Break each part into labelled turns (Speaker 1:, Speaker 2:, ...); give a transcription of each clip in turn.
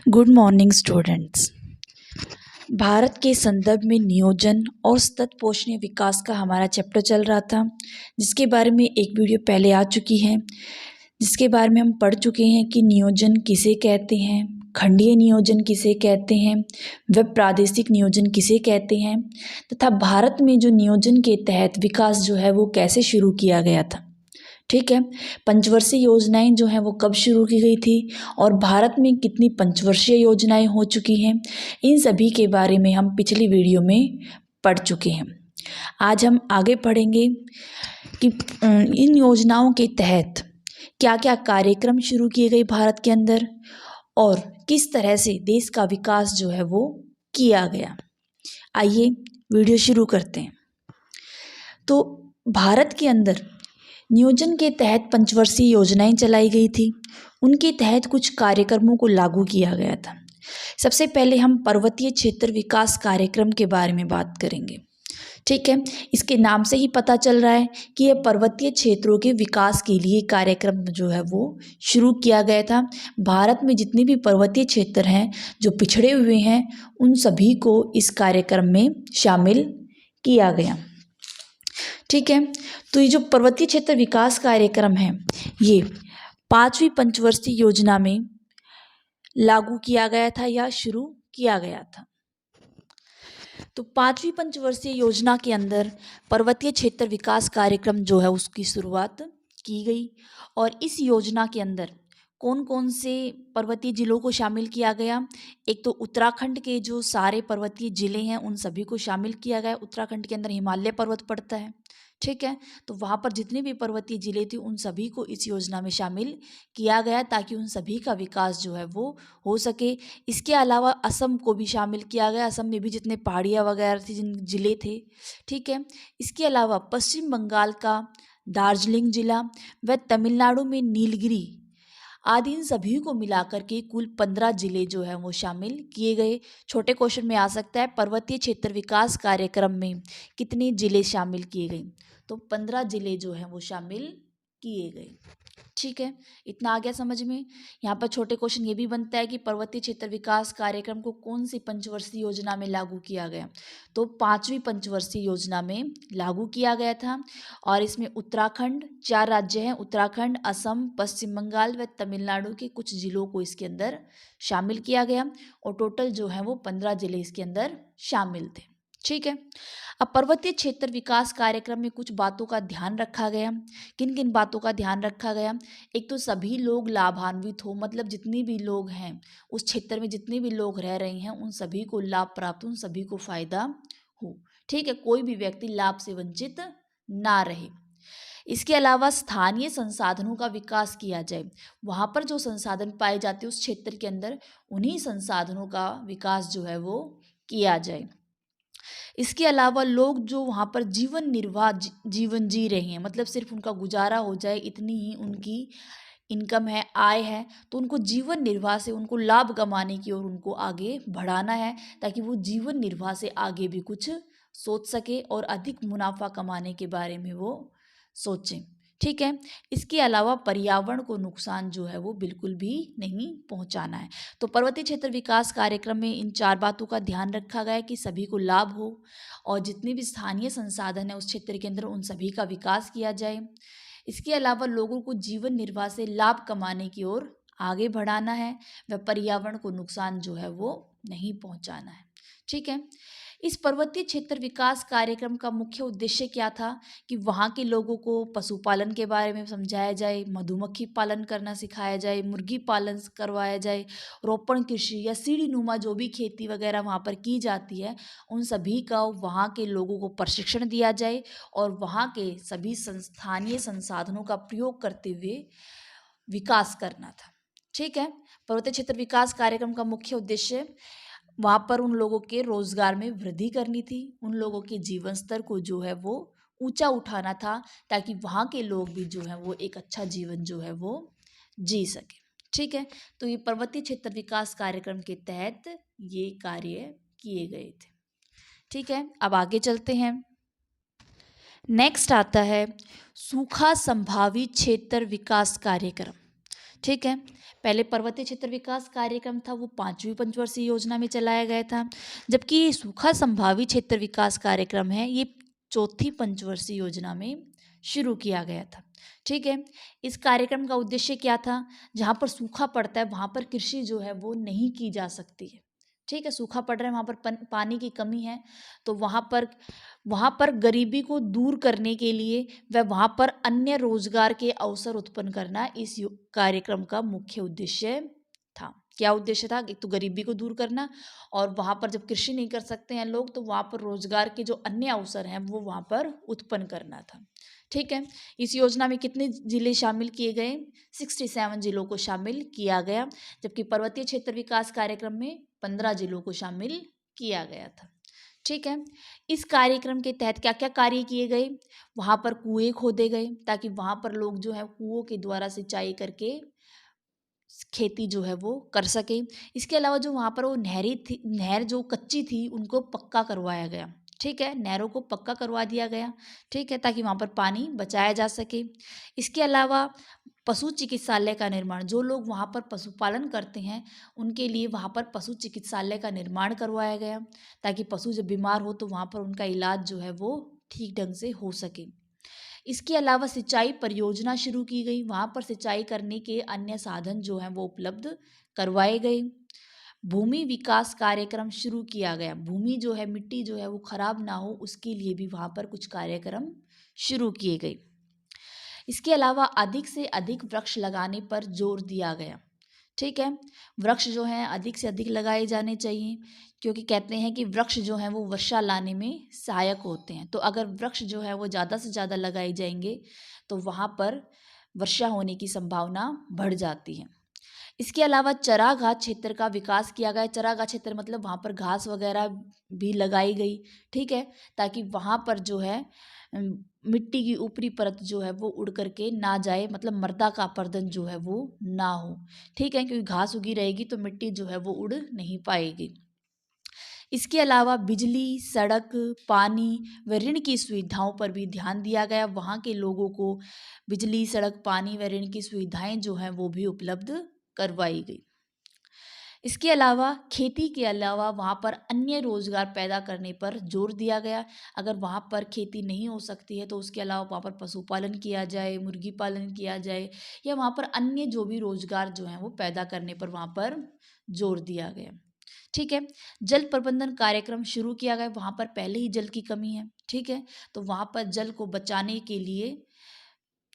Speaker 1: Good morning students. Bharat के संदर्भ में नियोजन और सतत पोषणीय विकास का हमारा चैप्टर चल रहा था, जिसके बारे में एक वीडियो पहले आ चुकी है, जिसके बारे में हम पढ़ चुके हैं कि नियोजन किसे कहते हैं, खंडीय नियोजन किसे कहते हैं, व प्रादेशिक नियोजन किसे कहते हैं, तथा भारत में जो नियोजन के तहत विकास जो है वो कैसे शुरू किया गया था। ठीक है, पंचवर्षीय योजनाएं जो हैं वो कब शुरू की गई थी और भारत में कितनी पंचवर्षीय योजनाएं हो चुकी हैं, इन सभी के बारे में हम पिछली वीडियो में पढ़ चुके हैं। आज हम आगे पढ़ेंगे कि इन योजनाओं के तहत क्या क्या कार्यक्रम शुरू किए गए भारत के अंदर और किस तरह से देश का विकास जो है वो किया गया। आइए वीडियो शुरू करते हैं। तो भारत के अंदर नियोजन के तहत पंचवर्षीय योजनाएं चलाई गई थी, उनके तहत कुछ कार्यक्रमों को लागू किया गया था। सबसे पहले हम पर्वतीय क्षेत्र विकास कार्यक्रम के बारे में बात करेंगे। ठीक है, इसके नाम से ही पता चल रहा है कि यह पर्वतीय क्षेत्रों के विकास के लिए कार्यक्रम जो है वो शुरू किया गया था। भारत में जितने भी पर्वतीय क्षेत्र हैं जो पिछड़े हुए हैं, उन सभी को इस कार्यक्रम में शामिल किया गया। ठीक है, तो ये जो पर्वतीय क्षेत्र विकास कार्यक्रम है, ये 5वीं पंचवर्षीय योजना में लागू किया गया था या शुरू किया गया था। तो 5वीं पंचवर्षीय योजना के अंदर पर्वतीय क्षेत्र विकास कार्यक्रम जो है उसकी शुरुआत की गई और इस योजना के अंदर कौन कौन से पर्वतीय जिलों को शामिल किया गया। एक तो उत्तराखंड के जो सारे पर्वतीय जिले हैं उन सभी को शामिल किया गया। उत्तराखंड के अंदर हिमालय पर्वत पड़ता है। ठीक है, तो वहाँ पर जितने भी पर्वतीय जिले थे उन सभी को इस योजना में शामिल किया गया ताकि उन सभी का विकास जो है वो हो सके। इसके अलावा असम को भी शामिल किया गया। असम में भी जितने पहाड़ियाँ वगैरह थी, जिन जिले थे। ठीक है, इसके अलावा पश्चिम बंगाल का दार्जिलिंग जिला व तमिलनाडु में नीलगिरी आदि इन सभी को मिलाकर के कुल 15 जिले जो हैं वो शामिल किए गए। छोटे क्वेश्चन में आ सकता है पर्वतीय क्षेत्र विकास कार्यक्रम में कितने जिले शामिल किए गए, तो 15 जिले जो हैं वो शामिल किए गए। ठीक है, इतना आ गया समझ में। यहाँ पर छोटे क्वेश्चन ये भी बनता है कि पर्वतीय क्षेत्र विकास कार्यक्रम को कौन सी पंचवर्षीय योजना में लागू किया गया, तो 5वीं पंचवर्षीय योजना में लागू किया गया था। और इसमें उत्तराखंड, 4 राज्य हैं, उत्तराखंड, असम, पश्चिम बंगाल व तमिलनाडु के कुछ जिलों को इसके अंदर शामिल किया गया और टोटल जो है वो 15 जिले इसके अंदर शामिल थे। ठीक है, अब पर्वतीय क्षेत्र विकास कार्यक्रम में कुछ बातों का ध्यान रखा गया। किन किन बातों का ध्यान रखा गया? एक तो सभी लोग लाभान्वित हो, मतलब जितने भी लोग हैं उस क्षेत्र में, जितने भी लोग रह रहे हैं उन सभी को लाभ प्राप्त, उन सभी को फायदा हो। ठीक है, कोई भी व्यक्ति लाभ से वंचित ना रहे। इसके अलावा स्थानीय संसाधनों का विकास किया जाए। वहाँ पर जो संसाधन पाए जाते हैं उस क्षेत्र के अंदर, उन्हीं संसाधनों का विकास जो है वो किया जाए। इसके अलावा लोग जो वहाँ पर जीवन जी रहे हैं, मतलब सिर्फ उनका गुजारा हो जाए इतनी ही उनकी इनकम है, आय है, तो उनको जीवन निर्वाह से उनको लाभ कमाने की ओर उनको आगे बढ़ाना है ताकि वो जीवन निर्वाह से आगे भी कुछ सोच सके और अधिक मुनाफा कमाने के बारे में वो सोचें। ठीक है, इसके अलावा पर्यावरण को नुकसान जो है वो बिल्कुल भी नहीं पहुंचाना है। तो पर्वतीय क्षेत्र विकास कार्यक्रम में इन 4 बातों का ध्यान रखा गया है कि सभी को लाभ हो और जितने भी स्थानीय संसाधन है उस क्षेत्र के अंदर उन सभी का विकास किया जाए। इसके अलावा लोगों को जीवन निर्वाह से लाभ कमाने की ओर आगे बढ़ाना है व पर्यावरण को नुकसान जो है वो नहीं पहुंचाना है। ठीक है, इस पर्वतीय क्षेत्र विकास कार्यक्रम का मुख्य उद्देश्य क्या था कि वहाँ के लोगों को पशुपालन के बारे में समझाया जाए, मधुमक्खी पालन करना सिखाया जाए, मुर्गी पालन करवाया जाए, रोपण कृषि या सीढ़ी नुमा जो भी खेती वगैरह वहाँ पर की जाती है उन सभी का वहाँ के लोगों को प्रशिक्षण दिया जाए और वहाँ के सभी स्थानीय संसाधनों का प्रयोग करते हुए विकास करना था। ठीक है, पर्वतीय क्षेत्र विकास कार्यक्रम का मुख्य उद्देश्य वहाँ पर उन लोगों के रोजगार में वृद्धि करनी थी, उन लोगों के जीवन स्तर को जो है वो ऊंचा उठाना था ताकि वहाँ के लोग भी जो है वो एक अच्छा जीवन जो है वो जी सके। ठीक है, तो ये पर्वतीय क्षेत्र विकास कार्यक्रम के तहत ये कार्य किए गए थे। ठीक है, अब आगे चलते हैं। नेक्स्ट आता है सूखा संभावित क्षेत्र विकास कार्यक्रम। ठीक है। पहले पर्वतीय क्षेत्र विकास कार्यक्रम था, वो 5वीं पंचवर्षीय योजना में चलाया गया था, जबकि ये सूखा संभावी क्षेत्र विकास कार्यक्रम है, ये 4थी पंचवर्षीय योजना में शुरू किया गया था। ठीक है। इस कार्यक्रम का उद्देश्य क्या था? जहाँ पर सूखा पड़ता है वहाँ पर कृषि जो है वो नहीं की जा सकती है। ठीक है, सूखा पड़ रहा है, वहाँ पर पानी की कमी है, तो वहाँ पर गरीबी को दूर करने के लिए व वहाँ पर अन्य रोजगार के अवसर उत्पन्न करना इस कार्यक्रम का मुख्य उद्देश्य था। क्या उद्देश्य था? एक तो गरीबी को दूर करना, और वहाँ पर जब कृषि नहीं कर सकते हैं लोग, तो वहाँ पर रोजगार के जो अन्य अवसर हैं वो वहाँ पर उत्पन्न करना था। ठीक है। इस योजना में कितने जिले शामिल किए गए? 67 जिलों को शामिल किया गया, जबकि पर्वतीय क्षेत्र विकास कार्यक्रम में 15 जिलों को शामिल किया गया था। ठीक है। इस कार्यक्रम के तहत क्या क्या कार्य किए गए? वहाँ पर कुएं खोदे गए ताकि वहाँ पर लोग जो है कुओं के द्वारा सिंचाई करके खेती जो है वो कर सके। इसके अलावा जो वहाँ पर वो नहर जो कच्ची थी उनको पक्का करवाया गया। ठीक है, नहरों को पक्का करवा दिया गया। ठीक है, ताकि वहाँ पर पानी बचाया जा सके। इसके अलावा पशु चिकित्सालय का निर्माण, जो लोग वहाँ पर पशुपालन करते हैं उनके लिए वहाँ पर पशु चिकित्सालय का निर्माण करवाया गया, ताकि पशु जब बीमार हो तो वहाँ पर उनका इलाज जो है वो ठीक ढंग से हो सके। इसके अलावा सिंचाई परियोजना शुरू की गई, वहाँ पर सिंचाई करने के अन्य साधन जो हैं वो उपलब्ध करवाए गए। भूमि विकास कार्यक्रम शुरू किया गया, भूमि जो है मिट्टी जो है वो खराब ना हो उसके लिए भी वहाँ पर कुछ कार्यक्रम शुरू किए गए। इसके अलावा अधिक से अधिक वृक्ष लगाने पर जोर दिया गया। ठीक है, वृक्ष जो हैं अधिक से अधिक लगाए जाने चाहिए, क्योंकि कहते हैं कि वृक्ष जो हैं वो वर्षा लाने में सहायक होते हैं। तो अगर वृक्ष जो है वो ज़्यादा से ज़्यादा लगाए जाएंगे तो वहाँ पर वर्षा होने की संभावना बढ़ जाती है। इसके अलावा चरागाह क्षेत्र का विकास किया गया। चरागाह क्षेत्र मतलब वहाँ पर घास वगैरह भी लगाई गई। ठीक है, ताकि वहाँ पर जो है मिट्टी की ऊपरी परत जो है वो उड़ करके ना जाए, मतलब मृदा का अपरदन जो है वो ना हो। ठीक है, क्योंकि घास उगी रहेगी तो मिट्टी जो है वो उड़ नहीं पाएगी। इसके अलावा बिजली, सड़क, पानी व ऋण की सुविधाओं पर भी ध्यान दिया गया। वहाँ के लोगों को बिजली, सड़क, पानी व ऋण की सुविधाएं जो हैं वो भी उपलब्ध करवाई गई। इसके अलावा खेती के अलावा वहाँ पर अन्य रोजगार पैदा करने पर जोर दिया गया। अगर वहाँ पर खेती नहीं हो सकती है तो उसके अलावा वहाँ पर पशुपालन किया जाए, मुर्गी पालन किया जाए, या वहाँ पर अन्य जो भी रोजगार जो हैं वो पैदा करने पर वहाँ पर जोर दिया गया। ठीक है, जल प्रबंधन कार्यक्रम शुरू किया गया। वहाँ पर पहले ही जल की कमी है। ठीक है, तो वहाँ पर जल को बचाने के लिए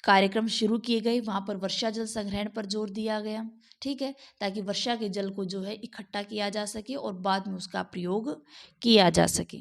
Speaker 1: कार्यक्रम शुरू किए गए। वहाँ पर वर्षा जल संग्रहण पर जोर दिया गया। ठीक है, ताकि वर्षा के जल को जो है इकट्ठा किया जा सके और बाद में उसका प्रयोग किया जा सके।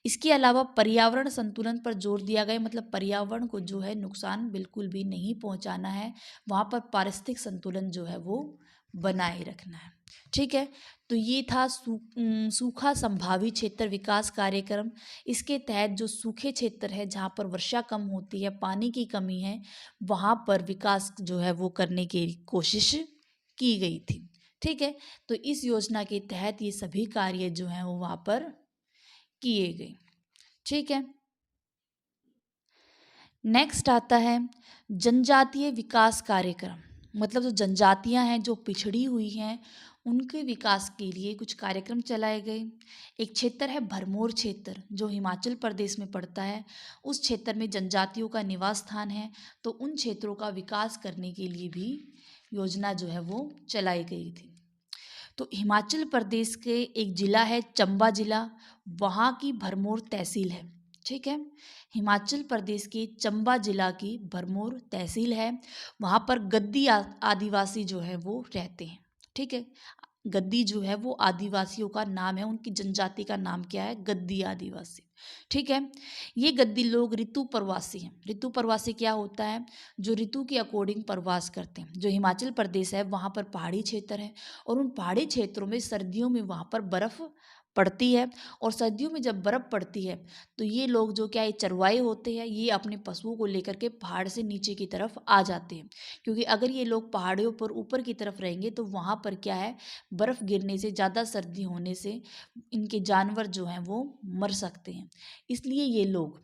Speaker 1: इसके अलावा पर्यावरण संतुलन पर जोर दिया गया, मतलब पर्यावरण को जो है नुकसान बिल्कुल भी नहीं पहुंचाना है, वहाँ पर पारिस्थितिक संतुलन जो है वो बनाए रखना है। ठीक है, तो ये था सूखा संभावी क्षेत्र विकास कार्यक्रम। इसके तहत जो सूखे क्षेत्र है जहाँ पर वर्षा कम होती है, पानी की कमी है, वहाँ पर विकास जो है वो करने की कोशिश की गई थी। ठीक है, तो इस योजना के तहत ये सभी कार्य जो हैं वो वहाँ पर किए गए। ठीक है, नेक्स्ट आता है जनजातीय विकास कार्यक्रम। मतलब जो जनजातियां हैं, जो पिछड़ी हुई हैं, उनके विकास के लिए कुछ कार्यक्रम चलाए गए। एक क्षेत्र है भरमौर क्षेत्र, जो हिमाचल प्रदेश में पड़ता है। उस क्षेत्र में जनजातियों का निवास स्थान है, तो उन क्षेत्रों का विकास करने के लिए भी योजना जो है वो चलाई गई थी। तो हिमाचल प्रदेश के एक ज़िला है चंबा ज़िला, वहाँ की भरमौर तहसील है। ठीक है, हिमाचल प्रदेश के चंबा ज़िला की भरमौर तहसील है। वहाँ पर गद्दी आदिवासी जो है वो रहते हैं। ठीक है, गद्दी जो है वो आदिवासियों का नाम है, उनकी जनजाति का नाम क्या है? गद्दी आदिवासी। ठीक है, ये गद्दी लोग ऋतु प्रवासी हैं। ऋतु प्रवासी क्या होता है? जो ऋतु के अकॉर्डिंग प्रवास करते हैं। जो हिमाचल प्रदेश है वहाँ पर पहाड़ी क्षेत्र है, और उन पहाड़ी क्षेत्रों में सर्दियों में वहाँ पर बर्फ़ पड़ती है, और सर्दियों में जब बर्फ़ पड़ती है तो ये लोग जो क्या है चरवाहे होते हैं, ये अपने पशुओं को लेकर के पहाड़ से नीचे की तरफ आ जाते हैं। क्योंकि अगर ये लोग पहाड़ियों पर ऊपर की तरफ रहेंगे तो वहाँ पर क्या है, बर्फ़ गिरने से, ज़्यादा सर्दी होने से इनके जानवर जो हैं वो मर सकते हैं। इसलिए ये लोग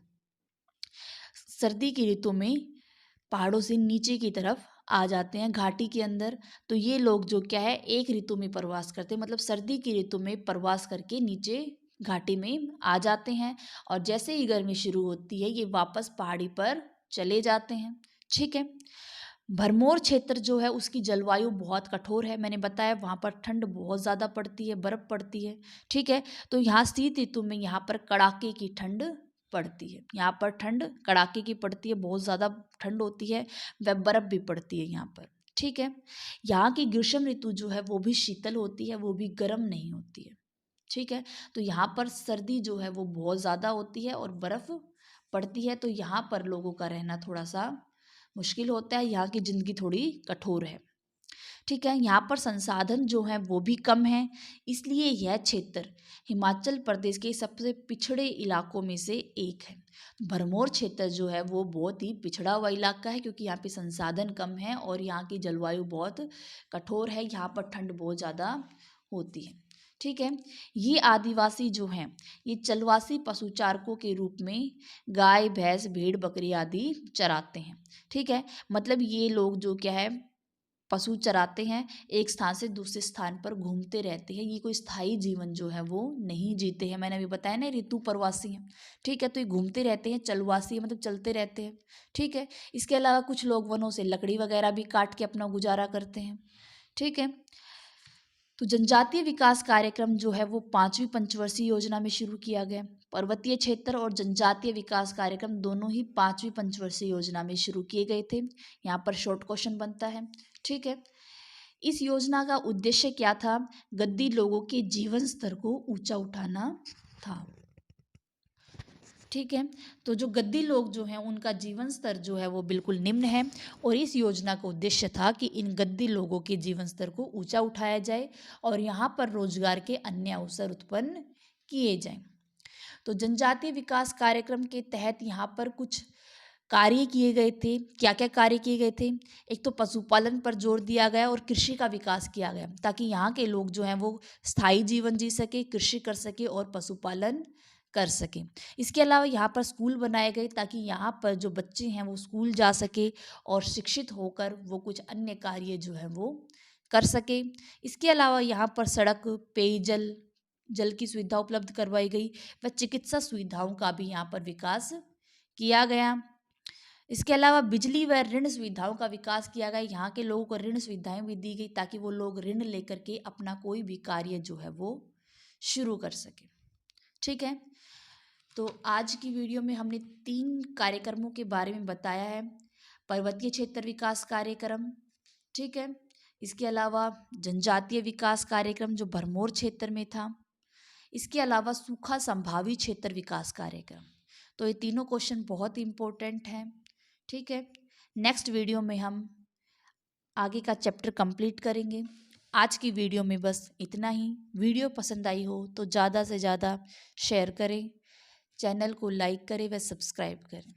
Speaker 1: सर्दी की ऋतु में पहाड़ों से नीचे की तरफ आ जाते हैं घाटी के अंदर। तो ये लोग जो क्या है एक ऋतु में प्रवास करते हैं, मतलब सर्दी की ऋतु में प्रवास करके नीचे घाटी में आ जाते हैं और जैसे ही गर्मी शुरू होती है ये वापस पहाड़ी पर चले जाते हैं। ठीक है। भरमौर क्षेत्र जो है उसकी जलवायु बहुत कठोर है, मैंने बताया वहाँ पर ठंड बहुत ज़्यादा पड़ती है, बर्फ़ पड़ती है। ठीक है। तो यहाँ शीत ऋतु में यहाँ पर कड़ाके की ठंड पड़ती है, यहाँ पर ठंड कड़ाके की पड़ती है, बहुत ज़्यादा ठंड होती है, व बर्फ़ भी पड़ती है यहाँ पर। ठीक है। यहाँ की ग्रीष्म ऋतु जो है वो भी शीतल होती है, वो भी गर्म नहीं होती है। ठीक है। तो यहाँ पर सर्दी जो है वो बहुत ज़्यादा होती है और बर्फ़ पड़ती है, तो यहाँ पर लोगों का रहना थोड़ा सा मुश्किल होता है, यहाँ की ज़िंदगी थोड़ी कठोर है। ठीक है। यहाँ पर संसाधन जो हैं वो भी कम हैं, इसलिए यह क्षेत्र हिमाचल प्रदेश के सबसे पिछड़े इलाकों में से एक है। भरमौर क्षेत्र जो है वो बहुत ही पिछड़ा हुआ इलाका है, क्योंकि यहाँ पे संसाधन कम है और यहाँ की जलवायु बहुत कठोर है, यहाँ पर ठंड बहुत ज़्यादा होती है। ठीक है। ये आदिवासी जो हैं ये चलवासी पशुचारकों के रूप में गाय भैंस भेड़ बकरी आदि चराते हैं। ठीक है। मतलब ये लोग जो क्या है पशु चराते हैं, एक स्थान से दूसरे स्थान पर घूमते रहते हैं, ये कोई स्थायी जीवन जो है वो नहीं जीते हैं। मैंने अभी बताया ना ऋतु प्रवासी हैं। ठीक है। तो ये घूमते रहते हैं, चलवासी मतलब चलते रहते हैं। ठीक है। इसके अलावा कुछ लोग वनों से लकड़ी वगैरह भी काट के अपना गुजारा करते हैं। ठीक है। तो जनजातीय विकास कार्यक्रम जो है वो 5वीं पंचवर्षीय योजना में शुरू किया गया। पर्वतीय क्षेत्र और जनजातीय विकास कार्यक्रम दोनों ही 5वीं पंचवर्षीय योजना में शुरू किए गए थे। यहाँ पर शॉर्ट क्वेश्चन बनता है। ठीक है। इस योजना का उद्देश्य क्या था? गद्दी लोगों के जीवन स्तर को ऊंचा उठाना था। ठीक है। तो जो गद्दी लोग जो हैं उनका जीवन स्तर जो है वो बिल्कुल निम्न है और इस योजना का उद्देश्य था कि इन गद्दी लोगों के जीवन स्तर को ऊंचा उठाया जाए और यहाँ पर रोजगार के अन्य अवसर उत्पन्न किए जाएं। तो जनजातीय विकास कार्यक्रम के तहत यहाँ पर कुछ कार्य किए गए थे। क्या क्या कार्य किए गए थे? एक तो पशुपालन पर जोर दिया गया और कृषि का विकास किया गया, ताकि यहाँ के लोग जो हैं वो स्थायी जीवन जी सके, कृषि कर सके और पशुपालन कर सके। इसके अलावा यहाँ पर स्कूल बनाए गए, ताकि यहाँ पर जो बच्चे हैं वो स्कूल जा सके और शिक्षित होकर वो कुछ अन्य कार्य जो है वो कर सके। इसके अलावा यहाँ पर सड़क, पेयजल, जल की सुविधा उपलब्ध करवाई गई व चिकित्सा सुविधाओं का भी यहाँ पर विकास किया गया। इसके अलावा बिजली व ऋण सुविधाओं का विकास किया गया। यहाँ के लोगों को ऋण सुविधाएं भी दी गई, ताकि वो लोग ऋण लेकर के अपना कोई भी कार्य जो है वो शुरू कर सके। ठीक है। तो आज की वीडियो में हमने 3 कार्यक्रमों के बारे में बताया है। पर्वतीय क्षेत्र विकास कार्यक्रम, ठीक है। इसके अलावा जनजातीय विकास कार्यक्रम जो भरमौर क्षेत्र में था। इसके अलावा सूखा संभावी क्षेत्र विकास कार्यक्रम। तो ये तीनों क्वेश्चन बहुत इंपॉर्टेंट हैं। ठीक है। नेक्स्ट वीडियो में हम आगे का चैप्टर कंप्लीट करेंगे। आज की वीडियो में बस इतना ही। वीडियो पसंद आई हो तो ज़्यादा से ज़्यादा शेयर करें, चैनल को लाइक करें व सब्सक्राइब करें।